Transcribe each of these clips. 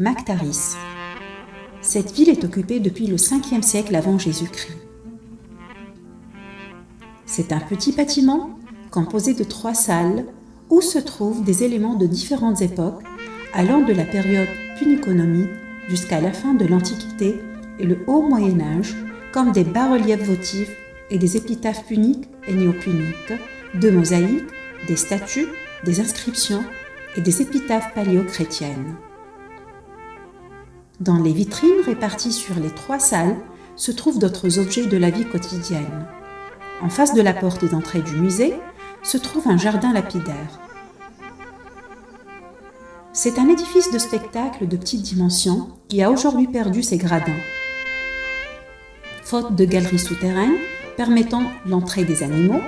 Maktaris. Cette ville est occupée depuis le 5e siècle avant Jésus-Christ. C'est un petit bâtiment composé de 3 salles où se trouvent des éléments de différentes époques allant de la période punico-nomide jusqu'à la fin de l'Antiquité et le Haut Moyen-Âge, comme des bas-reliefs votifs et des épitaphes puniques et néo-puniques, de mosaïques, des statues, des inscriptions et des épitaphes paléo-chrétiennes. Dans les vitrines réparties sur les 3 salles se trouvent d'autres objets de la vie quotidienne. En face de la porte d'entrée du musée se trouve un jardin lapidaire. C'est un édifice de spectacle de petite dimension qui a aujourd'hui perdu ses gradins. Faute de galeries souterraines permettant l'entrée des animaux,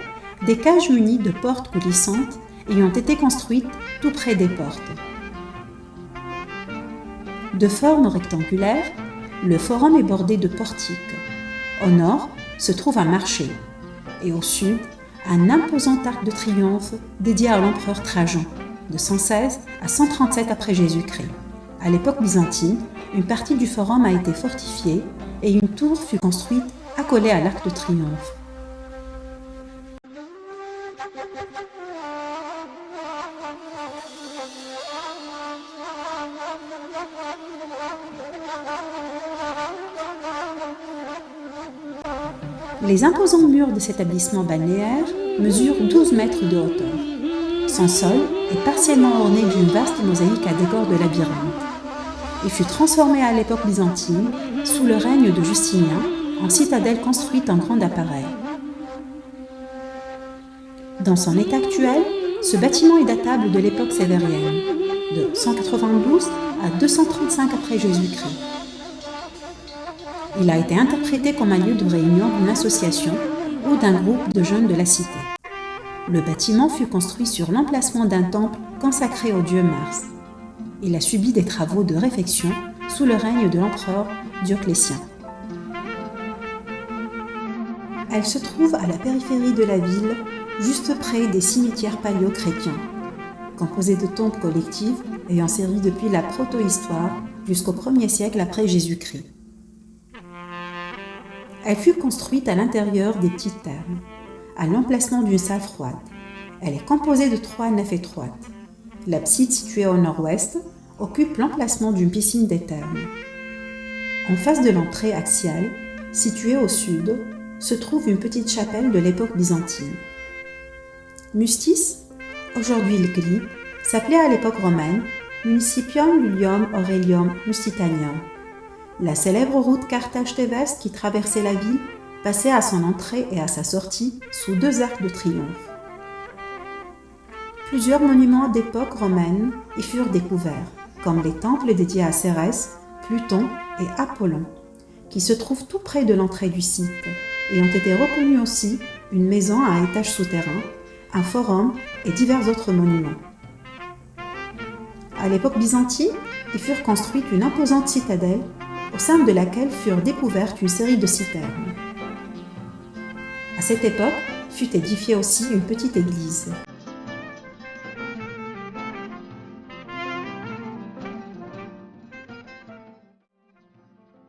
des cages munies de portes coulissantes ayant été construites tout près des portes. De forme rectangulaire, le forum est bordé de portiques. Au nord se trouve un marché et au sud, un imposant arc de triomphe dédié à l'empereur Trajan, de 116 à 137 après Jésus-Christ. À l'époque byzantine, une partie du forum a été fortifiée et une tour fut construite accolée à l'arc de triomphe. Les imposants murs de cet établissement balnéaire mesurent 12 mètres de hauteur. Son sol est partiellement orné d'une vaste mosaïque à décor de labyrinthe. Il fut transformé à l'époque byzantine, sous le règne de Justinien, en citadelle construite en grand appareil. Dans son état actuel, ce bâtiment est datable de l'époque sévérienne, de 192 à 235 après Jésus-Christ. Il a été interprété comme un lieu de réunion d'une association ou d'un groupe de jeunes de la cité. Le bâtiment fut construit sur l'emplacement d'un temple consacré au dieu Mars. Il a subi des travaux de réfection sous le règne de l'empereur Dioclétien. Elle se trouve à la périphérie de la ville, juste près des cimetières paléo-chrétiens, composés de tombes collectives ayant servi depuis la protohistoire jusqu'au 1er siècle après Jésus-Christ. Elle fut construite à l'intérieur des petites thermes, à l'emplacement d'une salle froide. Elle est composée de 3 nefs étroites. L'abside située au nord-ouest occupe l'emplacement d'une piscine des thermes. En face de l'entrée axiale, située au sud, se trouve une petite chapelle de l'époque byzantine. Mustis, aujourd'hui Lgli, s'appelait à l'époque romaine Municipium Iulium Aurelium Mustitanium. La célèbre route Carthage-Téveste qui traversait la ville passait à son entrée et à sa sortie sous 2 arcs de triomphe. Plusieurs monuments d'époque romaine y furent découverts, comme les temples dédiés à Cérès, Pluton et Apollon, qui se trouvent tout près de l'entrée du site, et ont été reconnus aussi une maison à étage souterrain, un forum et divers autres monuments. À l'époque byzantine, y furent construites une imposante citadelle au sein de laquelle furent découvertes une série de citernes. À cette époque, fut édifiée aussi une petite église.